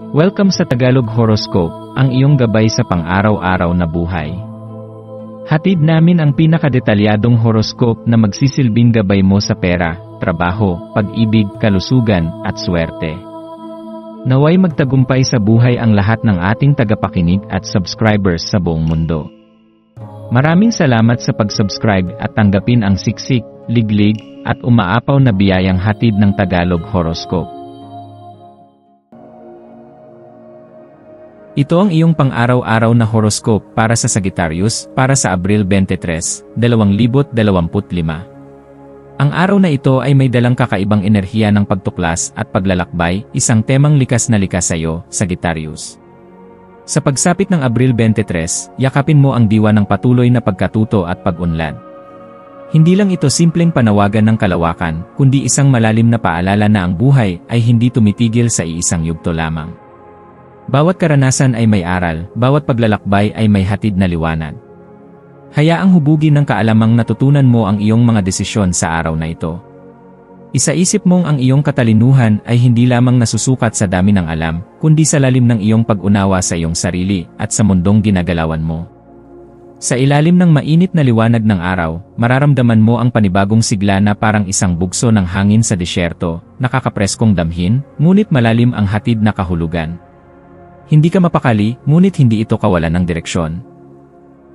Welcome sa Tagalog Horoscope, ang iyong gabay sa pang-araw-araw na buhay. Hatid namin ang pinakadetalyadong horoscope na magsisilbing gabay mo sa pera, trabaho, pag-ibig, kalusugan, at swerte. Naway magtagumpay sa buhay ang lahat ng ating tagapakinig at subscribers sa buong mundo. Maraming salamat sa pag-subscribe at tanggapin ang siksik, liglig, at umaapaw na biyayang hatid ng Tagalog Horoscope. Ito ang iyong pang-araw-araw na horoscope para sa Sagittarius para sa Abril 23, 2025. Ang araw na ito ay may dalang kakaibang enerhiya ng pagtuklas at paglalakbay, isang temang likas na likas sa iyo, Sagittarius. Sa pagsapit ng Abril 23, yakapin mo ang diwa ng patuloy na pagkatuto at pag-unlad. Hindi lang ito simpleng panawagan ng kalawakan, kundi isang malalim na paalala na ang buhay ay hindi tumitigil sa iisang yugto lamang. Bawat karanasan ay may aral, bawat paglalakbay ay may hatid na liwanag. Hayaang hubugin ng kaalamang natutunan mo ang iyong mga desisyon sa araw na ito. Isaisip mong ang iyong katalinuhan ay hindi lamang nasusukat sa dami ng alam, kundi sa lalim ng iyong pag-unawa sa iyong sarili at sa mundong ginagalawan mo. Sa ilalim ng mainit na liwanag ng araw, mararamdaman mo ang panibagong sigla na parang isang bugso ng hangin sa disyerto, nakakapreskong damhin, ngunit malalim ang hatid na kahulugan. Hindi ka mapakali, ngunit hindi ito kawalan ng direksyon.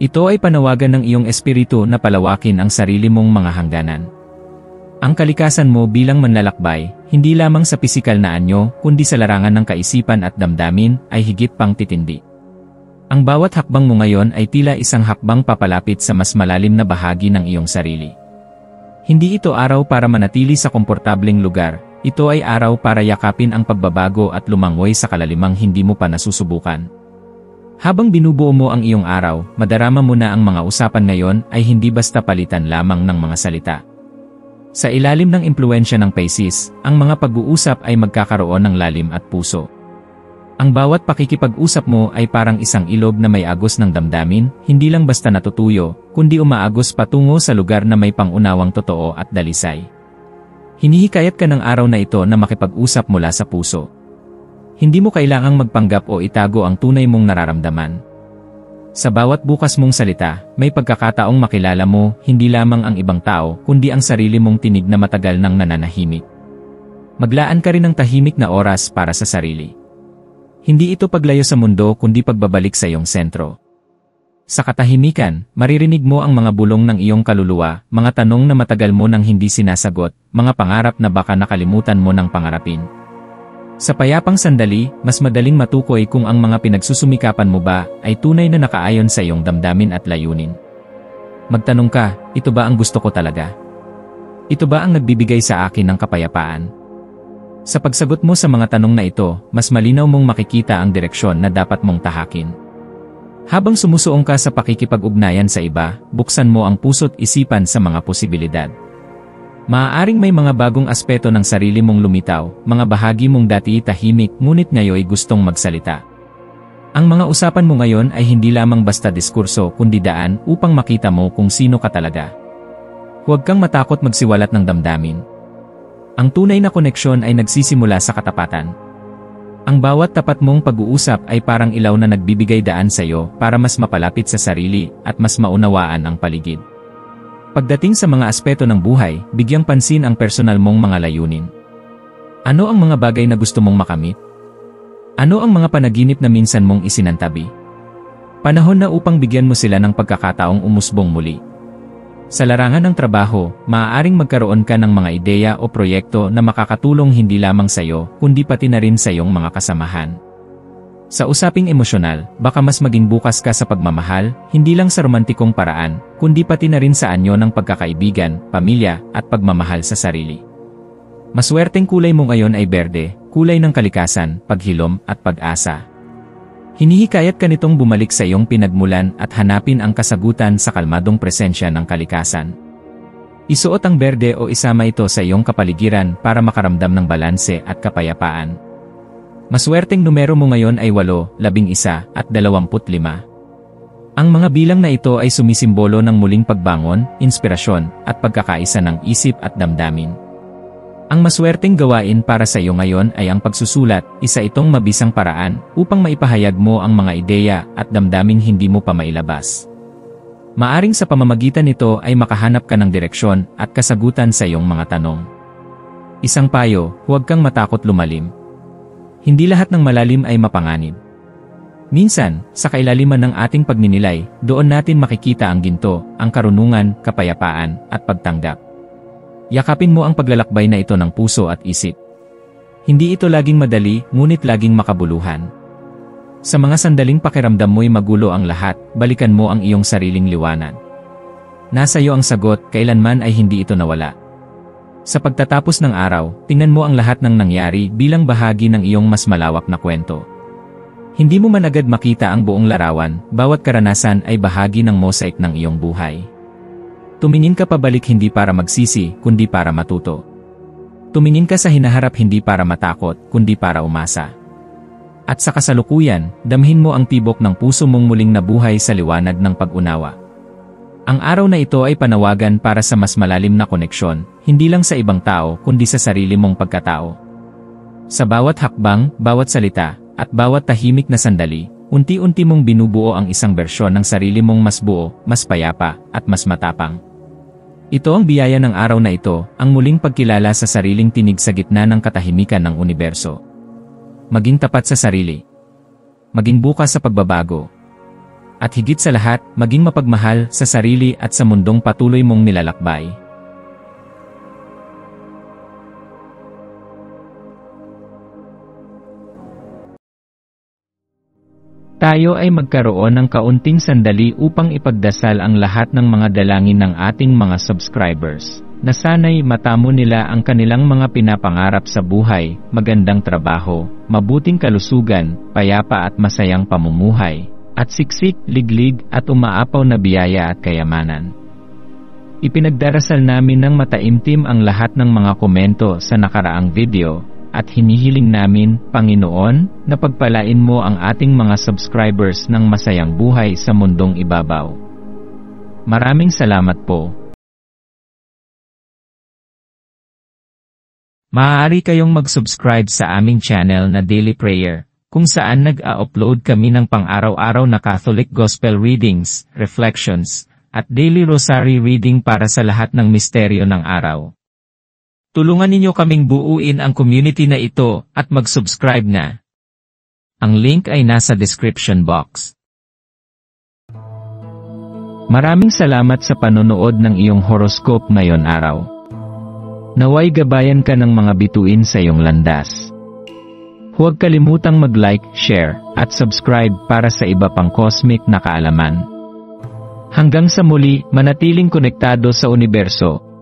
Ito ay panawagan ng iyong espiritu na palawakin ang sarili mong mga hangganan. Ang kalikasan mo bilang manlalakbay, hindi lamang sa pisikal na anyo, kundi sa larangan ng kaisipan at damdamin, ay higit pang titindi. Ang bawat hakbang mo ngayon ay tila isang hakbang papalapit sa mas malalim na bahagi ng iyong sarili. Hindi ito araw para manatili sa komportableng lugar. Ito ay araw para yakapin ang pagbabago at lumangoy sa kalalimang hindi mo pa nasusubukan. Habang binubuo mo ang iyong araw, madarama mo na ang mga usapan ngayon ay hindi basta palitan lamang ng mga salita. Sa ilalim ng impluwensya ng Pisces, ang mga pag-uusap ay magkakaroon ng lalim at puso. Ang bawat pakikipag-usap mo ay parang isang ilog na may agos ng damdamin, hindi lang basta natutuyo, kundi umaagos patungo sa lugar na may pangunawang totoo at dalisay. Hinihikayat ka ng araw na ito na makipag-usap mula sa puso. Hindi mo kailangang magpanggap o itago ang tunay mong nararamdaman. Sa bawat bukas mong salita, may pagkakataong makilala mo hindi lamang ang ibang tao, kundi ang sarili mong tinig na matagal nang nananahimik. Maglaan ka rin ng tahimik na oras para sa sarili. Hindi ito paglayo sa mundo kundi pagbabalik sa iyong sentro. Sa katahimikan, maririnig mo ang mga bulong ng iyong kaluluwa, mga tanong na matagal mo nang hindi sinasagot, mga pangarap na baka nakalimutan mo ng pangarapin. Sa payapang sandali, mas madaling matukoy kung ang mga pinagsusumikapan mo ba ay tunay na nakaayon sa iyong damdamin at layunin. Magtanong ka, ito ba ang gusto ko talaga? Ito ba ang nagbibigay sa akin ng kapayapaan? Sa pagsagot mo sa mga tanong na ito, mas malinaw mong makikita ang direksyon na dapat mong tahakin. Habang sumusuong ka sa pakikipag-ugnayan sa iba, buksan mo ang puso't isipan sa mga posibilidad. Maaaring may mga bagong aspeto ng sarili mong lumitaw, mga bahagi mong dati tahimik ngunit ngayoy gustong magsalita. Ang mga usapan mo ngayon ay hindi lamang basta diskurso kundi daan upang makita mo kung sino ka talaga. Huwag kang matakot magsiwalat ng damdamin. Ang tunay na koneksyon ay nagsisimula sa katapatan. Ang bawat tapat mong pag-uusap ay parang ilaw na nagbibigay daan sa iyo para mas mapalapit sa sarili at mas maunawaan ang paligid. Pagdating sa mga aspeto ng buhay, bigyang pansin ang personal mong mga layunin. Ano ang mga bagay na gusto mong makamit? Ano ang mga panaginip na minsan mong isinantabi? Panahon na upang bigyan mo sila ng pagkakataong umusbong muli. Sa larangan ng trabaho, maaaring magkaroon ka ng mga ideya o proyekto na makakatulong hindi lamang sa iyo, kundi pati na rin sa iyong mga kasamahan. Sa usaping emosyonal, baka mas maging bukas ka sa pagmamahal, hindi lang sa romantikong paraan, kundi pati na rin sa anyo ng pagkakaibigan, pamilya, at pagmamahal sa sarili. Maswerteng kulay mo ngayon ay berde, kulay ng kalikasan, paghilom, at pag-asa. Hinihikayat ka nitong bumalik sa iyong pinagmulan at hanapin ang kasagutan sa kalmadong presensya ng kalikasan. Isuot ang berde o isama ito sa iyong kapaligiran para makaramdam ng balanse at kapayapaan. Maswerteng numero mo ngayon ay 8, 11, at 25. Ang mga bilang na ito ay sumisimbolo ng muling pagbangon, inspirasyon, at pagkakaisa ng isip at damdamin. Ang maswerteng gawain para sa iyo ngayon ay ang pagsusulat, isa itong mabisang paraan upang maipahayag mo ang mga ideya at damdaming hindi mo pa mailabas. Maaring sa pamamagitan nito ay makahanap ka ng direksyon at kasagutan sa iyong mga tanong. Isang payo, huwag kang matakot lumalim. Hindi lahat ng malalim ay mapanganib. Minsan, sa kailaliman ng ating pagninilay, doon natin makikita ang ginto, ang karunungan, kapayapaan, at pagtanggap. Yakapin mo ang paglalakbay na ito ng puso at isip. Hindi ito laging madali, ngunit laging makabuluhan. Sa mga sandaling pakiramdam mo'y magulo ang lahat, balikan mo ang iyong sariling liwanag. Nasa iyo ang sagot, kailanman ay hindi ito nawala. Sa pagtatapos ng araw, tingnan mo ang lahat ng nangyari bilang bahagi ng iyong mas malawak na kwento. Hindi mo man agad makita ang buong larawan, bawat karanasan ay bahagi ng mosaic ng iyong buhay. Tumingin ka pabalik hindi para magsisi, kundi para matuto. Tumingin ka sa hinaharap hindi para matakot, kundi para umasa. At sa kasalukuyan, damhin mo ang tibok ng puso mong muling nabuhay sa liwanag ng pag-unawa. Ang araw na ito ay panawagan para sa mas malalim na koneksyon, hindi lang sa ibang tao kundi sa sarili mong pagkatao. Sa bawat hakbang, bawat salita, at bawat tahimik na sandali, unti-unti mong binubuo ang isang bersyon ng sarili mong mas buo, mas payapa, at mas matapang. Ito ang biyaya ng araw na ito, ang muling pagkilala sa sariling tinig sa gitna ng katahimikan ng universo. Maging tapat sa sarili. Maging bukas sa pagbabago. At higit sa lahat, maging mapagmahal sa sarili at sa mundong patuloy mong nilalakbay. Tayo ay magkaroon ng kaunting sandali upang ipagdasal ang lahat ng mga dalangin ng ating mga subscribers, na sana'y matamo nila ang kanilang mga pinapangarap sa buhay, magandang trabaho, mabuting kalusugan, payapa at masayang pamumuhay, at siksik, liglig at umaapaw na biyaya at kayamanan. Ipinagdarasal namin ng mataimtim ang lahat ng mga komento sa nakaraang video, at hinihiling namin, Panginoon, na pagpalain mo ang ating mga subscribers ng masayang buhay sa mundong ibabaw. Maraming salamat po. Maaari kayong mag-subscribe sa aming channel na Daily Prayer, kung saan nag-a-upload kami ng pang-araw-araw na Catholic Gospel readings, reflections, at daily rosary reading para sa lahat ng misteryo ng araw. Tulungan ninyo kaming buuin ang community na ito at mag-subscribe na. Ang link ay nasa description box. Maraming salamat sa panonood ng iyong horoscope ngayon araw. Naway gabayan ka ng mga bituin sa iyong landas. Huwag kalimutang mag-like, share, at subscribe para sa iba pang cosmic na kaalaman. Hanggang sa muli, manatiling konektado sa universo.